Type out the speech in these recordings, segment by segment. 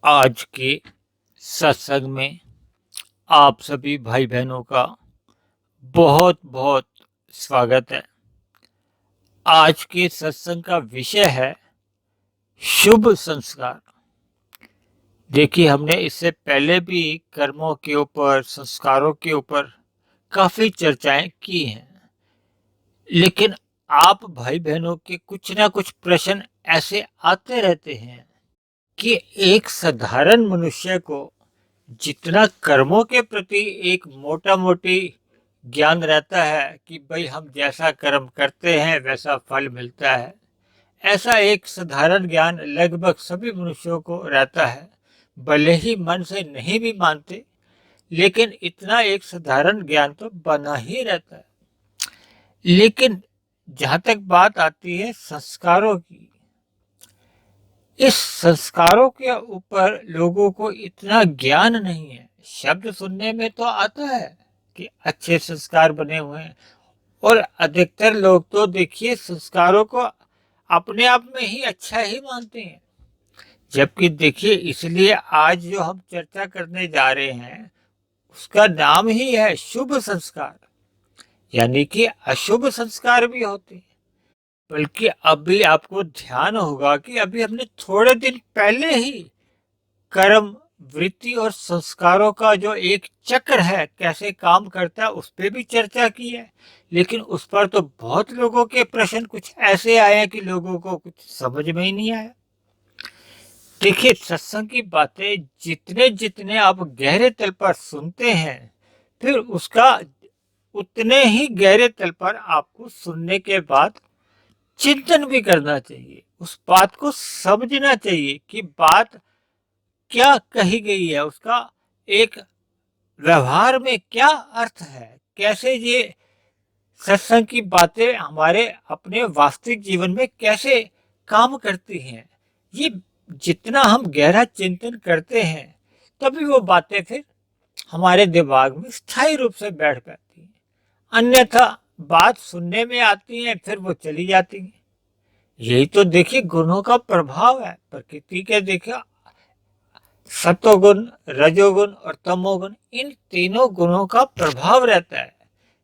आज के सत्संग में आप सभी भाई बहनों का बहुत बहुत स्वागत है। आज के सत्संग का विषय है शुभ संस्कार। देखिए, हमने इससे पहले भी कर्मों के ऊपर, संस्कारों के ऊपर काफी चर्चाएं की हैं, लेकिन आप भाई बहनों के कुछ ना कुछ प्रश्न ऐसे आते रहते हैं कि एक साधारण मनुष्य को जितना कर्मों के प्रति एक मोटा मोटी ज्ञान रहता है कि भाई हम जैसा कर्म करते हैं वैसा फल मिलता है, ऐसा एक साधारण ज्ञान लगभग सभी मनुष्यों को रहता है। भले ही मन से नहीं भी मानते, लेकिन इतना एक साधारण ज्ञान तो बना ही रहता है। लेकिन जहां तक बात आती है संस्कारों की, इस संस्कारों के ऊपर लोगों को इतना ज्ञान नहीं है। शब्द सुनने में तो आता है कि अच्छे संस्कार बने हुए हैं, और अधिकतर लोग तो देखिए संस्कारों को अपने आप में ही अच्छा ही मानते हैं। जबकि देखिए, इसलिए आज जो हम चर्चा करने जा रहे हैं उसका नाम ही है शुभ संस्कार, यानी कि अशुभ संस्कार भी होते हैं। बल्कि अभी आपको ध्यान होगा कि अभी हमने थोड़े दिन पहले ही कर्म, वृत्ति और संस्कारों का जो एक चक्र है कैसे काम करता है उस पर भी चर्चा की है। लेकिन उस पर तो बहुत लोगों के प्रश्न कुछ ऐसे आए हैं कि लोगों को कुछ समझ में ही नहीं आया। देखिए, सत्संग की बातें जितने जितने आप गहरे तल पर सुनते हैं, फिर उसका उतने ही गहरे तल पर आपको सुनने के बाद चिंतन भी करना चाहिए। उस बात को समझना चाहिए कि बात क्या कही गई है, उसका एक व्यवहार में क्या अर्थ है, कैसे ये सत्संग की बातें हमारे अपने वास्तविक जीवन में कैसे काम करती हैं। ये जितना हम गहरा चिंतन करते हैं तभी वो बातें फिर हमारे दिमाग में स्थायी रूप से बैठ पाती हैं। अन्यथा बात सुनने में आती है फिर वो चली जाती है। यही तो देखिए गुणों का प्रभाव है। प्रकृति के देखिए सतोगुण, रजोगुण और तमोगुण, इन तीनों गुणों का प्रभाव रहता है।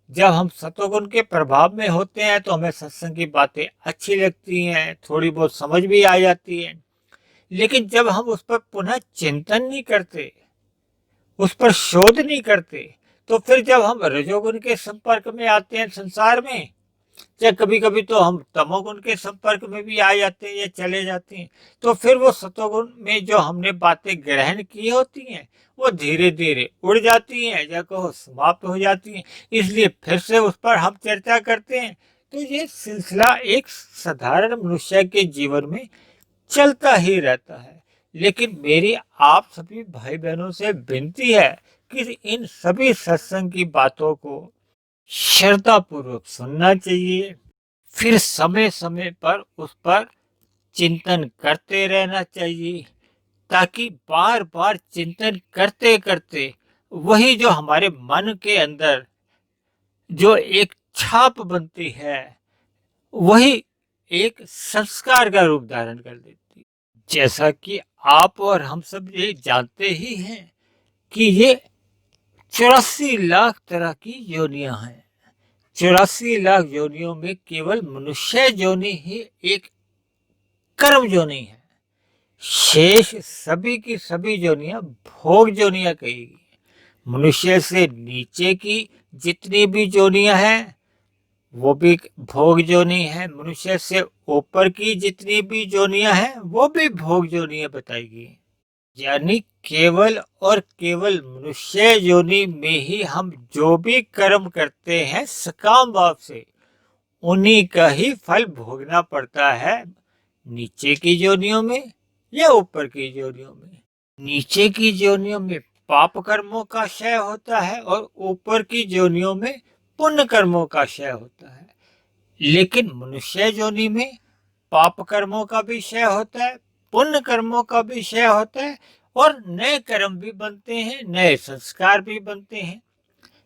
जब हम सतोगुण के प्रभाव में होते हैं तो हमें सत्संग की बातें अच्छी लगती हैं, थोड़ी बहुत समझ भी आ जाती है। लेकिन जब हम उस पर पुनः चिंतन नहीं करते, उस पर शोध नहीं करते, तो फिर जब हम रजोगुण के संपर्क में आते हैं संसार में, या कभी कभी तो हम तमोगुण के संपर्क में भी आ जाते हैं या चले जाते हैं, तो फिर वो सतोगुण में जो हमने बातें ग्रहण की होती हैं वो धीरे धीरे उड़ जाती हैं या कहो समाप्त हो जाती हैं। इसलिए फिर से उस पर हम चर्चा करते हैं। तो ये सिलसिला एक साधारण मनुष्य के जीवन में चलता ही रहता है। लेकिन मेरी आप सभी भाई बहनों से विनती है कि इन सभी सत्संग की बातों को श्रद्धा पूर्वक सुनना चाहिए, फिर समय समय पर उस पर चिंतन करते रहना चाहिए, ताकि बार बार चिंतन करते करते वही जो हमारे मन के अंदर जो एक छाप बनती है वही एक संस्कार का रूप धारण कर देती है। जैसा कि आप और हम सब ये जानते ही हैं कि ये 84 लाख तरह की योनियां हैं। 84 लाख योनियों में केवल मनुष्य योनि ही एक कर्म योनि है। शेष सभी की सभी योनियां भोग योनियां कहेगी। मनुष्य से नीचे की जितनी भी योनियां हैं वो भी भोग योनि है। मनुष्य से ऊपर की जितनी भी योनियां हैं वो भी भोग योनियां बताएगी। यानी केवल और केवल मनुष्य योनि में ही हम जो भी कर्म करते हैं सकाम भाव से, उन्हीं का ही फल भोगना पड़ता है, नीचे की योनियों में या ऊपर की योनियों में। नीचे की योनियों में पाप कर्मों का क्षय होता है और ऊपर की योनियों में पुण्य कर्मों का क्षय होता है। लेकिन मनुष्य योनि में पाप कर्मों का भी क्षय होता है, पुण्य कर्मों का भी क्षय होता है, और नए कर्म भी बनते हैं, नए संस्कार भी बनते हैं।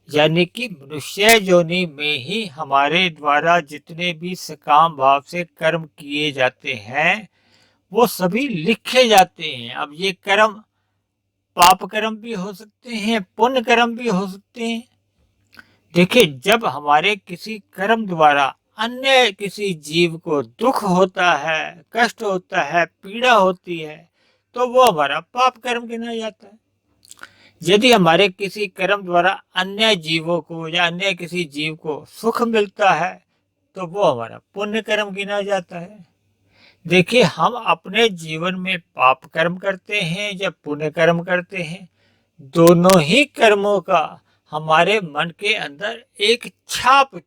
यानी कि मनुष्य योनि में ही हमारे द्वारा जितने भी सकाम भाव से कर्म किए जाते हैं वो सभी लिखे जाते हैं। अब ये कर्म पाप कर्म भी हो सकते हैं, पुण्य कर्म भी हो सकते हैं। देखिए, जब हमारे किसी कर्म द्वारा अन्य किसी जीव को दुख होता है, कष्ट होता है, पीड़ा होती है, तो वो हमारा पाप कर्म गिना जाता है। यदि हमारे किसी कर्म द्वारा अन्य जीवों को या अन्य किसी जीव को सुख मिलता है, तो वो हमारा पुण्य कर्म गिना जाता है। देखिए, हम अपने जीवन में पाप कर्म करते हैं या पुण्य कर्म करते हैं, दोनों ही कर्मों का हमारे मन के अंदर एक छाप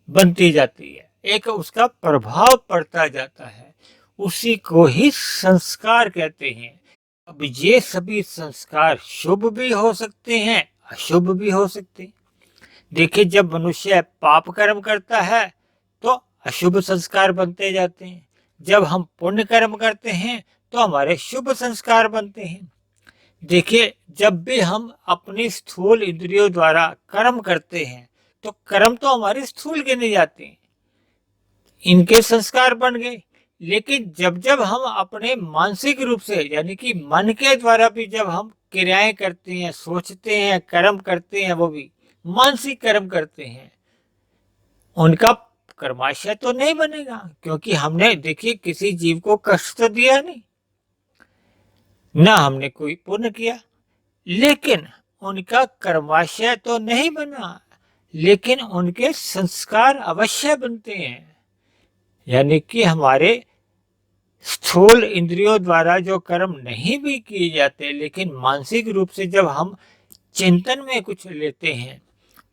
बनती जाती है, एक उसका प्रभाव पड़ता जाता है। उसी को ही संस्कार कहते हैं। अब ये सभी संस्कार शुभ भी हो सकते हैं, अशुभ भी हो सकते हैं। देखिए, जब मनुष्य पाप कर्म करता है तो अशुभ संस्कार बनते जाते हैं। जब हम पुण्य कर्म करते हैं तो हमारे शुभ संस्कार बनते हैं। देखिए, जब भी हम अपनी स्थूल इंद्रियों द्वारा कर्म करते हैं तो कर्म तो हमारे स्थूल गिने जाते हैं, इनके संस्कार बन गए। लेकिन जब जब हम अपने मानसिक रूप से यानी कि मन के द्वारा भी जब हम क्रियाएं करते हैं, सोचते हैं, कर्म करते हैं, वो भी मानसिक कर्म करते हैं, उनका कर्माशय तो नहीं बनेगा, क्योंकि हमने देखिए किसी जीव को कष्ट तो दिया नहीं, ना हमने कोई पुण्य किया, लेकिन उनका कर्माशय तो नहीं बना, लेकिन उनके संस्कार अवश्य बनते हैं। यानी कि हमारे स्थूल इंद्रियों द्वारा जो कर्म नहीं भी किए जाते, लेकिन मानसिक रूप से जब हम चिंतन में कुछ लेते हैं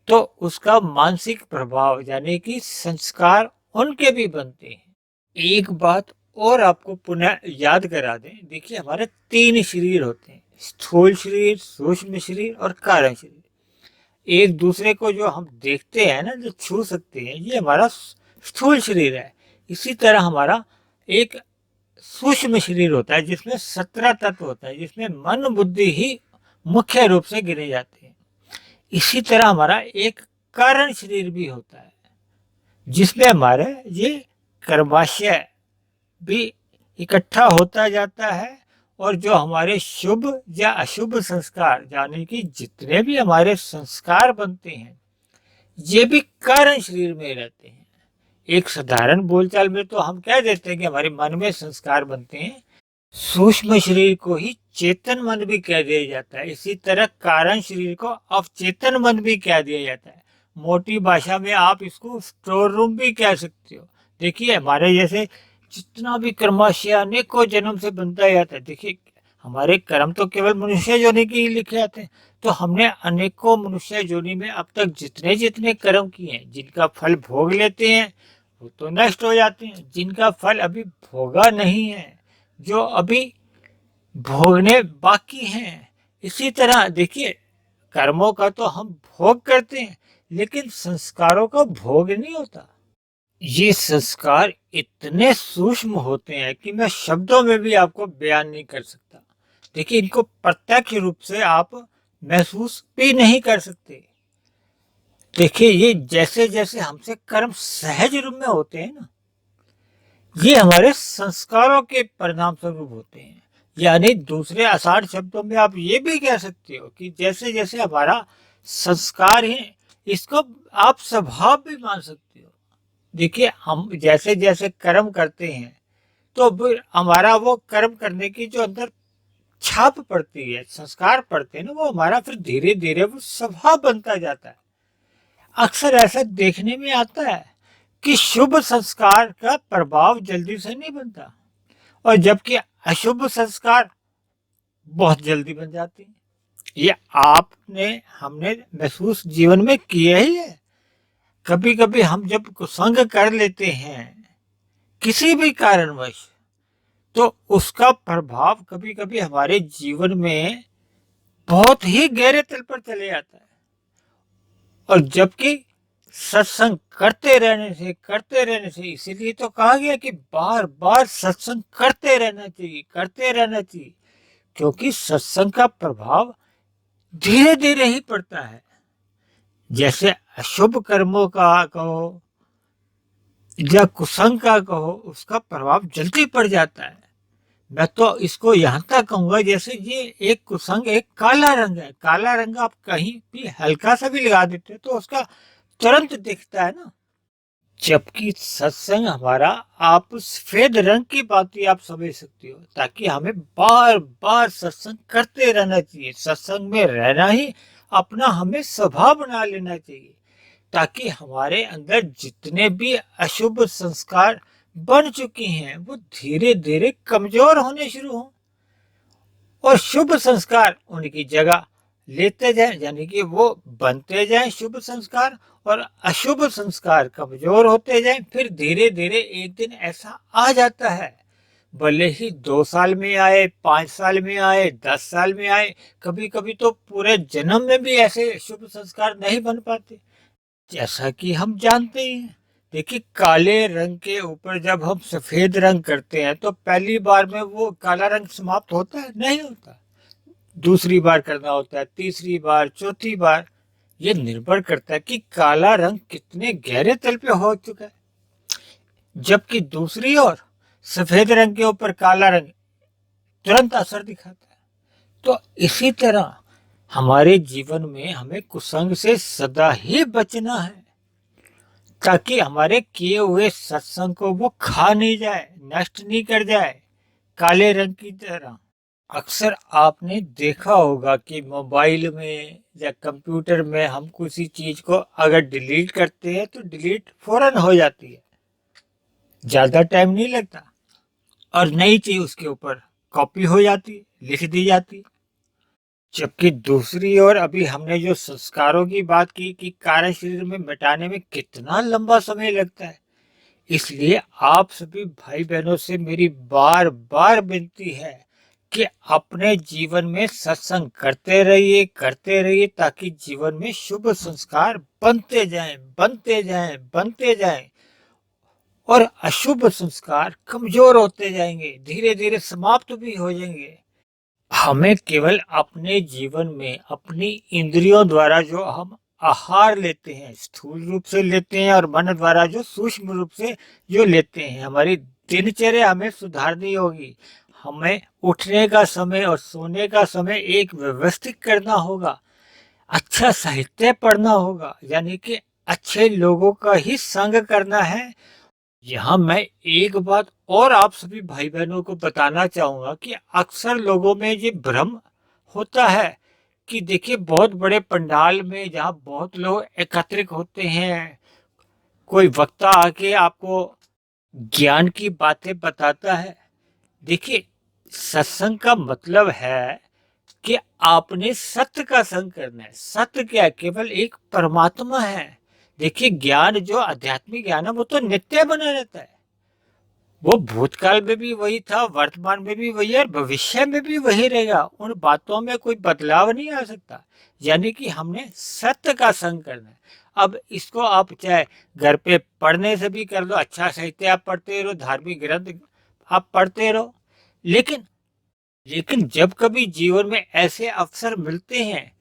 तो उसका मानसिक प्रभाव यानी कि संस्कार उनके भी बनते हैं। एक बात और आपको पुनः याद करा दें, देखिए हमारे 3 शरीर होते हैं, स्थूल शरीर, सूक्ष्म शरीर और कारण शरीर। एक दूसरे को जो हम देखते हैं ना, जो छू सकते हैं, ये हमारा स्थूल शरीर है। इसी तरह हमारा एक सूक्ष्म शरीर होता है जिसमें 17 तत्व होता है, जिसमें मन बुद्धि ही मुख्य रूप से गिने जाते हैं। इसी तरह हमारा एक कारण शरीर भी होता है जिसमें हमारे ये कर्माशय भी इकट्ठा होता जाता है, और जो हमारे शुभ या अशुभ संस्कार यानी कि जितने भी हमारे संस्कार बनते हैं ये भी कारण शरीर में रहते हैं। एक साधारण बोलचाल में तो हम कह देते हैं कि हमारे मन में संस्कार बनते हैं, सूक्ष्म शरीर को ही चेतन मन भी कह दिया जाता है। इसी तरह कारण शरीर को अवचेतन मन भी कह दिया जाता है। मोटी भाषा में आप इसको स्टोर रूम भी कह सकते हो। देखिए, हमारे जैसे जितना भी कर्माशय अनेकों जन्म से बनता जाता है, देखिए हमारे कर्म तो केवल मनुष्य योनि के ही लिखे जाते हैं, तो हमने अनेकों मनुष्य योनि में अब तक जितने जितने कर्म किए हैं, जिनका फल भोग लेते हैं वो तो नष्ट हो जाते हैं, जिनका फल अभी भोगा नहीं है, जो अभी भोगने बाकी हैं। इसी तरह देखिए, कर्मों का तो हम भोग करते हैं, लेकिन संस्कारों का भोग नहीं होता। ये संस्कार इतने सूक्ष्म होते हैं कि मैं शब्दों में भी आपको बयान नहीं कर सकता। देखिए, इनको प्रत्यक्ष रूप से आप महसूस भी नहीं कर सकते। देखिए, ये जैसे जैसे हमसे कर्म सहज रूप में होते हैं ना, ये हमारे संस्कारों के परिणाम स्वरूप होते हैं। यानी दूसरे आसान शब्दों में आप ये भी कह सकते हो कि जैसे जैसे हमारा संस्कार है, इसको आप स्वभाव भी मान सकते हो। देखिए, हम जैसे जैसे कर्म करते हैं तो फिर हमारा वो कर्म करने की जो अंदर छाप पड़ती है, संस्कार पड़ते हैं ना, वो हमारा फिर धीरे धीरे वो स्वभाव बनता जाता है। अक्सर ऐसा देखने में आता है कि शुभ संस्कार का प्रभाव जल्दी से नहीं बनता, और जबकि अशुभ संस्कार बहुत जल्दी बन जाते हैं। ये आपने हमने महसूस जीवन में किया ही है। कभी कभी हम जब कुसंग कर लेते हैं किसी भी कारणवश, तो उसका प्रभाव कभी कभी हमारे जीवन में बहुत ही गहरे तल पर चले जाता है। और जबकि सत्संग करते रहने से इसीलिए तो कहा गया कि बार बार सत्संग करते रहना चाहिए, क्योंकि सत्संग का प्रभाव धीरे धीरे ही पड़ता है। जैसे अशुभ कर्मों का कहो या कुसंग का कहो, उसका प्रभाव जल्दी पड़ जाता है। मैं तो इसको यहाँ तक कहूंगा, जैसे ये एक कुसंग एक काला रंग है। काला रंग आप कहीं भी हल्का सा भी लगा देते तो उसका तुरंत दिखता है ना। जबकि सत्संग हमारा, आप सफेद रंग की बात ही आप समझ सकते हो, ताकि हमें बार बार सत्संग करते रहना चाहिए। सत्संग में रहना ही अपना हमें स्वभाव बना लेना चाहिए, ताकि हमारे अंदर जितने भी अशुभ संस्कार बन चुके हैं वो धीरे धीरे कमजोर होने शुरू हों और शुभ संस्कार उनकी जगह लेते जाएं, यानी कि वो बनते जाएं शुभ संस्कार, और अशुभ संस्कार कमजोर होते जाएं। फिर धीरे धीरे एक दिन ऐसा आ जाता है, भले ही 2 साल में आए, 5 साल में आए, 10 साल में आए, कभी कभी तो पूरे जन्म में भी ऐसे शुभ संस्कार नहीं बन पाते, जैसा कि हम जानते ही हैं। देखिए, काले रंग के ऊपर जब हम सफेद रंग करते हैं तो पहली बार में वो काला रंग समाप्त होता है? नहीं होता। दूसरी बार करना होता है, तीसरी बार, चौथी बार। ये निर्भर करता है कि काला रंग कितने गहरे तल पे हो चुका है। जबकि दूसरी ओर सफेद रंग के ऊपर काला रंग तुरंत असर दिखाता है। तो इसी तरह हमारे जीवन में हमें कुसंग से सदा ही बचना है, ताकि हमारे किए हुए सत्संग को वो खा नहीं जाए, नष्ट नहीं कर जाए, काले रंग की तरह। अक्सर आपने देखा होगा कि मोबाइल में या कंप्यूटर में हम किसी चीज को अगर डिलीट करते हैं तो डिलीट फौरन हो जाती है, ज्यादा टाइम नहीं लगता, और नई चीज उसके ऊपर कॉपी हो जाती है, लिख दी जाती है। जबकि दूसरी ओर अभी हमने जो संस्कारों की बात की कि कार्य शरीर में मिटाने में कितना लंबा समय लगता है, इसलिए आप सभी भाई बहनों से मेरी बार बार विनती है कि अपने जीवन में सत्संग करते रहिए, ताकि जीवन में शुभ संस्कार बनते जाएं, बनते जाएं, बनते जाएं, और अशुभ संस्कार कमजोर होते जाएंगे, धीरे धीरे समाप्त भी हो जाएंगे। हमें केवल अपने जीवन में अपनी इंद्रियों द्वारा जो हम आहार लेते हैं, स्थूल रूप से लेते हैं, और मन द्वारा जो सूक्ष्म रूप से जो लेते हैं, हमारी दिनचर्या हमें सुधारनी होगी। हमें उठने का समय और सोने का समय एक व्यवस्थित करना होगा। अच्छा साहित्य पढ़ना होगा, यानी कि अच्छे लोगों का ही संग करना है। यहाँ मैं एक बात और आप सभी भाई बहनों को बताना चाहूंगा कि अक्सर लोगों में ये भ्रम होता है कि देखिए, बहुत बड़े पंडाल में जहाँ बहुत लोग एकत्रित होते हैं, कोई वक्ता आके आपको ज्ञान की बातें बताता है। देखिए, सत्संग का मतलब है कि आपने सत्य का संग करना है। सत्य क्या है? केवल एक परमात्मा है। देखिए, ज्ञान जो आध्यात्मिक ज्ञान है वो तो नित्य बना रहता है। वो भूतकाल में भी वही था, वर्तमान में भी वही है, और भविष्य में भी वही रहेगा। उन बातों में कोई बदलाव नहीं आ सकता। यानी कि हमने सत्य का संग करना है। अब इसको आप चाहे घर पे पढ़ने से भी कर लो, अच्छा साहित्य आप पढ़ते रहो, धार्मिक ग्रंथ आप पढ़ते रहो, लेकिन लेकिन जब कभी जीवन में ऐसे अवसर मिलते हैं,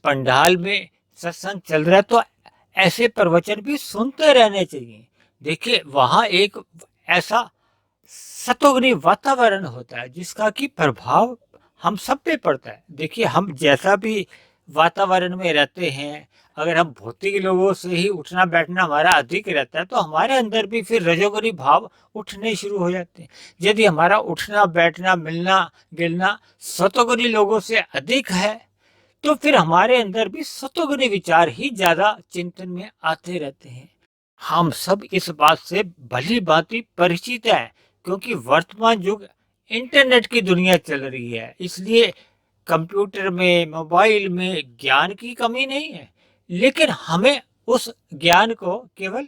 पंडाल में सत्संग चल रहा है, तो ऐसे प्रवचन भी सुनते रहने चाहिए। देखिए, वहां एक ऐसा सतोग्नि वातावरण होता है जिसका कि प्रभाव हम सब पे पड़ता है। देखिए, हम जैसा भी वातावरण में रहते हैं, अगर हम भौतिक लोगों से ही उठना बैठना हमारा अधिक रहता है तो हमारे अंदर भी फिर रजोगुनी भाव उठने शुरू हो जाते हैं। यदि हमारा उठना बैठना मिलना गिलना सतोगुनी लोगों से अधिक है तो फिर हमारे अंदर भी सतोगुनी विचार ही ज्यादा चिंतन में आते रहते हैं। हम सब इस बात से भली भांति परिचित है, क्योंकि वर्तमान युग इंटरनेट की दुनिया चल रही है, इसलिए कंप्यूटर में, मोबाइल में ज्ञान की कमी नहीं है, लेकिन हमें उस ज्ञान को केवल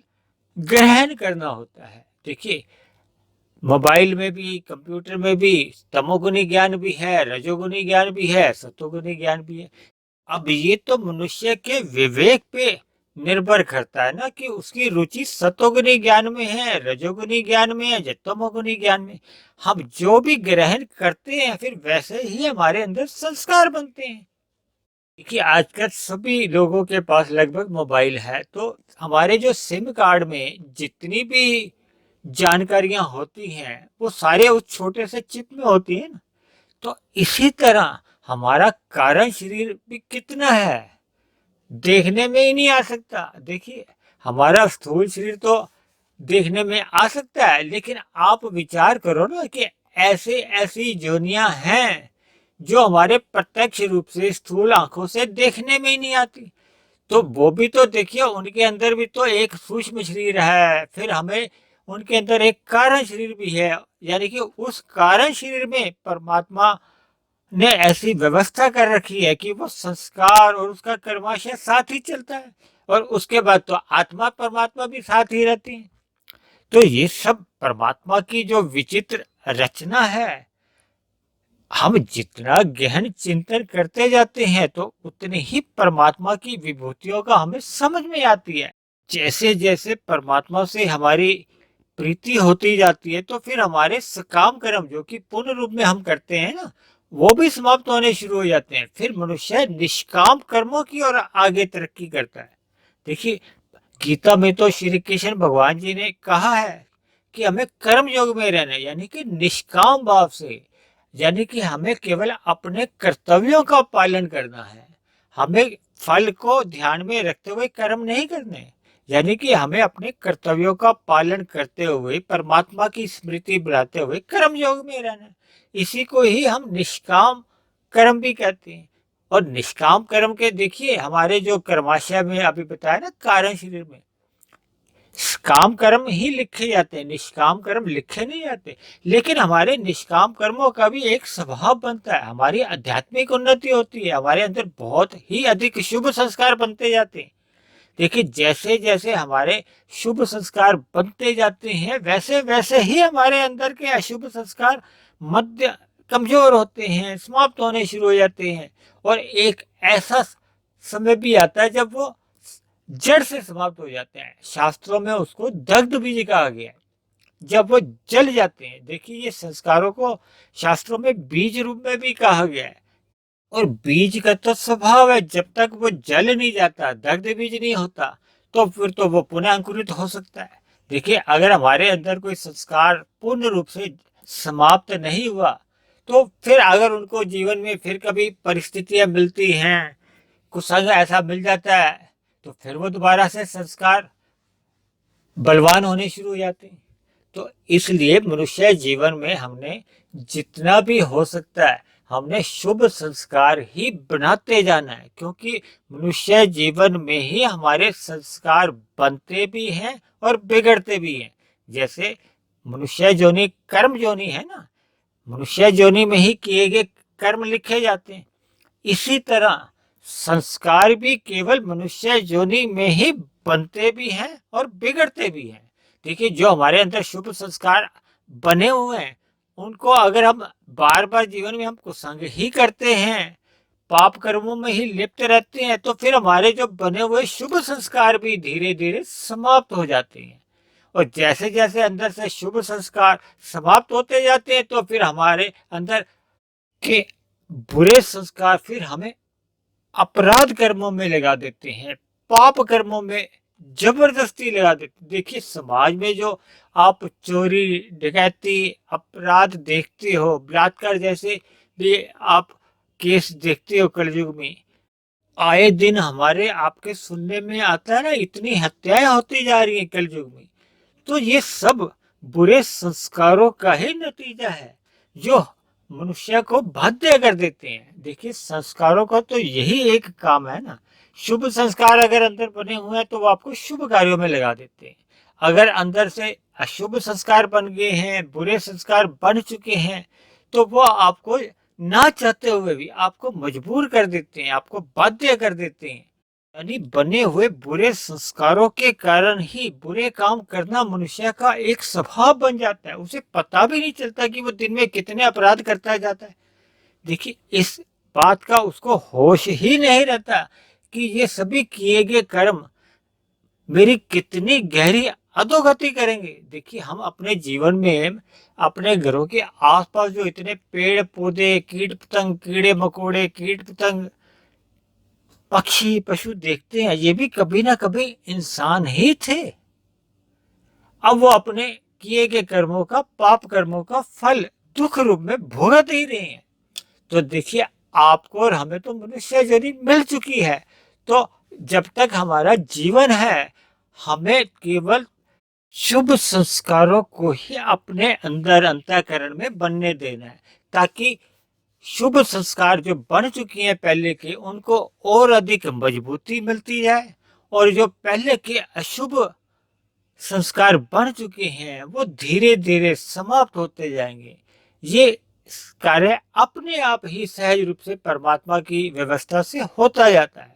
ग्रहण करना होता है। देखिए, मोबाइल में भी, कंप्यूटर में भी तमोगुनी ज्ञान भी है, रजोगुनी ज्ञान भी है, सतोगुनी ज्ञान भी है। अब ये तो मनुष्य के विवेक पे निर्भर करता है ना, कि उसकी रुचि सतोगुनी ज्ञान में है, रजोगुनी ज्ञान में है या तमोगुनी ज्ञान में। हम जो भी ग्रहण करते हैं फिर वैसे ही हमारे अंदर संस्कार बनते हैं। देखिए, आजकल सभी लोगों के पास लगभग मोबाइल है, तो हमारे जो सिम कार्ड में जितनी भी जानकारियां होती हैं वो सारे उस छोटे से चिप में होती है ना। तो इसी तरह हमारा कारण शरीर भी कितना है, देखने में ही नहीं आ सकता। देखिए, हमारा स्थूल शरीर तो देखने में आ सकता है, लेकिन आप विचार करो ना कि ऐसे ऐसी योनियां हैं जो हमारे प्रत्यक्ष रूप से स्थूल आंखों से देखने में ही नहीं आती। तो वो भी तो देखिए, उनके अंदर भी तो एक सूक्ष्म शरीर है, फिर हमें उनके अंदर एक कारण शरीर भी है। यानी कि उस कारण शरीर में परमात्मा ने ऐसी व्यवस्था कर रखी है कि वो संस्कार और उसका कर्माशय साथ ही चलता है, और उसके बाद तो आत्मा परमात्मा भी साथ ही रहती है। तो ये सब परमात्मा की जो विचित्र रचना है, हम जितना गहन चिंतन करते जाते हैं तो उतने ही परमात्मा की विभूतियों का हमें समझ में आती है। जैसे जैसे परमात्मा से हमारी प्रीति होती जाती है तो फिर हमारे सकाम कर्म जो कि पूर्ण रूप में हम करते हैं ना, वो भी समाप्त होने शुरू हो जाते हैं। फिर मनुष्य निष्काम कर्मों की ओर आगे तरक्की करता है। देखिए, गीता में तो श्री कृष्ण भगवान जी ने कहा है कि हमें कर्म योग में रहना है, यानी कि निष्काम भाव से। यानी कि हमें केवल अपने कर्तव्यों का पालन करना है, हमें फल को ध्यान में रखते हुए कर्म नहीं करने। यानी कि हमें अपने कर्तव्यों का पालन करते हुए परमात्मा की स्मृति बढ़ाते हुए कर्म योग में रहना है। इसी को ही हम निष्काम कर्म भी कहते हैं। और निष्काम कर्म के देखिए, हमारे जो कर्माशय में अभी बताया ना, कारण शरीर में काम कर्म ही लिखे जाते हैं, निष्काम कर्म लिखे नहीं जाते। लेकिन हमारे निष्काम कर्मों का भी एक स्वभाव बनता है, हमारी आध्यात्मिक उन्नति होती है, हमारे अंदर बहुत ही अधिक शुभ संस्कार बनते जाते हैं। देखिए, जैसे जैसे हमारे शुभ संस्कार बनते जाते हैं वैसे वैसे ही हमारे अंदर के अशुभ संस्कार मध्य कमजोर होते हैं, समाप्त होने शुरू हो जाते हैं। और एक ऐसा समय भी आता है जब वो जड़ से समाप्त हो जाते हैं। शास्त्रों में उसको दग्ध बीज कहा गया है, जब वो जल जाते हैं। देखिए, ये संस्कारों को शास्त्रों में बीज रूप में भी कहा गया है। और बीज का तो स्वभाव है, जब तक वो जल नहीं जाता, दग्ध बीज नहीं होता, तो फिर तो वो पुनः अंकुरित हो सकता है। देखिए, अगर हमारे अंदर कोई संस्कार पूर्ण रूप से समाप्त नहीं हुआ, तो फिर अगर उनको जीवन में फिर कभी परिस्थितियां मिलती हैं, कुसंग ऐसा मिल जाता है, तो फिर वो दोबारा से संस्कार बलवान होने शुरू हो जाते हैं। तो इसलिए मनुष्य जीवन में हमने जितना भी हो सकता है हमने शुभ संस्कार ही बनाते जाना है, क्योंकि मनुष्य जीवन में ही हमारे संस्कार बनते भी हैं और बिगड़ते भी हैं। जैसे मनुष्य जोनि कर्म जोनि है ना, मनुष्य जोनि में ही किए गए कर्म लिखे जाते हैं। इसी तरह संस्कार भी केवल मनुष्य योनि में ही बनते भी हैं और बिगड़ते भी हैं। देखिए, जो हमारे अंदर शुभ संस्कार बने हुए हैं, उनको अगर हम बार बार जीवन में हम कुसंग ही करते हैं, पाप कर्मों में ही लिप्त रहते हैं, तो फिर हमारे जो बने हुए शुभ संस्कार भी धीरे धीरे समाप्त हो जाते हैं। और जैसे जैसे अंदर से शुभ संस्कार समाप्त होते जाते हैं, तो फिर हमारे अंदर के बुरे संस्कार फिर हमें अपराध कर्मों में लगा देते हैं, पाप कर्मों में जबरदस्ती लगा देते। देखिए, समाज में जो आप चोरी डकैती अपराध देखते हो, बलात्कार जैसे भी आप केस देखते हो, कलयुग में आए दिन हमारे आपके सुनने में आता है ना, इतनी हत्याएं होती जा रही हैं कलयुग में। तो ये सब बुरे संस्कारों का ही नतीजा है, जो मनुष्य को बाध्य कर देते हैं। देखिए, संस्कारों का तो यही एक काम है ना, शुभ संस्कार अगर अंदर बने हुए हैं तो वो आपको शुभ कार्यों में लगा देते हैं। अगर अंदर से अशुभ संस्कार बन गए हैं, बुरे संस्कार बन चुके हैं, तो वो आपको ना चाहते हुए भी आपको मजबूर कर देते हैं, आपको बाध्य कर देते हैं। यानी बने हुए बुरे संस्कारों के कारण ही बुरे काम करना मनुष्य का एक स्वभाव बन जाता है, उसे पता भी नहीं चलता कि वो दिन में कितने अपराध करता जाता है। देखिए, इस बात का उसको होश ही नहीं रहता कि ये सभी किए गए कर्म मेरी कितनी गहरी अधोगति करेंगे। देखिए, हम अपने जीवन में अपने घरों के आसपास जो इतने पेड़ पौधे, कीट पतंग, कीड़े मकोड़े, कीट पतंग, पक्षी पशु देखते हैं, ये भी कभी ना कभी इंसान ही थे। अब वो अपने किए गए कर्मों का, पाप कर्मों का फल दुख रूप में भुगत ही रहे हैं। तो देखिए, आपको और हमें तो मनुष्य जन्म मिल चुकी है, तो जब तक हमारा जीवन है, हमें केवल शुभ संस्कारों को ही अपने अंदर अंतःकरण में बनने देना है, ताकि शुभ संस्कार जो बन चुके हैं पहले के, उनको और अधिक मजबूती मिलती जाए, और जो पहले के अशुभ संस्कार बन चुके हैं वो धीरे धीरे समाप्त होते जाएंगे। ये कार्य अपने आप ही सहज रूप से परमात्मा की व्यवस्था से होता जाता है।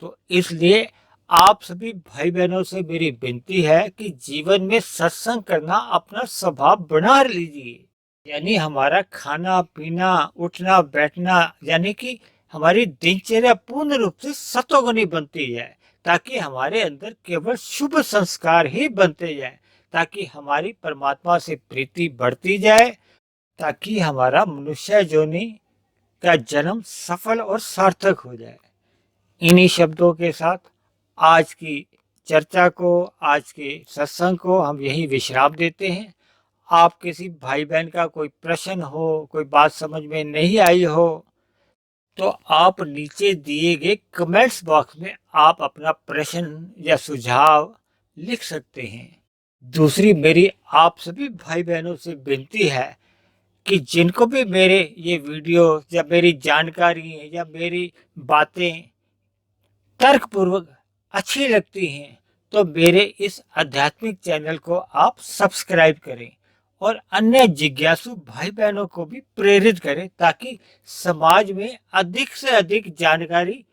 तो इसलिए आप सभी भाई बहनों से मेरी विनती है कि जीवन में सत्संग करना अपना स्वभाव बना लीजिए। यानी हमारा खाना पीना, उठना बैठना, यानी कि हमारी दिनचर्या पूर्ण रूप से सतोगुनी बनती जाए, ताकि हमारे अंदर केवल शुभ संस्कार ही बनते जाए, ताकि हमारी परमात्मा से प्रीति बढ़ती जाए, ताकि हमारा मनुष्य योनि का जन्म सफल और सार्थक हो जाए। इन्हीं शब्दों के साथ आज की चर्चा को, आज के सत्संग को हम यही विश्राम देते हैं। आप किसी भाई बहन का कोई प्रश्न हो, कोई बात समझ में नहीं आई हो, तो आप नीचे दिए गए कमेंट्स बॉक्स में आप अपना प्रश्न या सुझाव लिख सकते हैं। दूसरी मेरी आप सभी भाई बहनों से विनती है कि जिनको भी मेरे ये वीडियो या मेरी जानकारी या मेरी बातें तर्कपूर्वक अच्छी लगती हैं, तो मेरे इस आध्यात्मिक चैनल को आप सब्सक्राइब करें और अन्य जिज्ञासु भाई बहनों को भी प्रेरित करें, ताकि समाज में अधिक से अधिक जानकारी,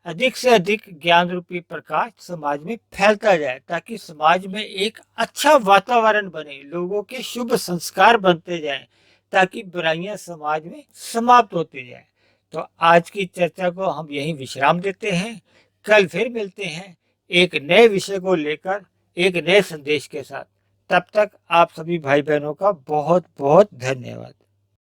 अधिक से अधिक ज्ञान रूपी प्रकाश समाज में फैलता जाए, ताकि समाज में एक अच्छा वातावरण बने, लोगों के शुभ संस्कार बनते जाएं, ताकि बुराइयां समाज में समाप्त होती जाए। तो आज की चर्चा को हम यहीं विश्राम देते हैं। कल फिर मिलते हैं एक नए विषय को लेकर, एक नए संदेश के साथ। तब तक आप सभी भाई बहनों का बहुत बहुत धन्यवाद।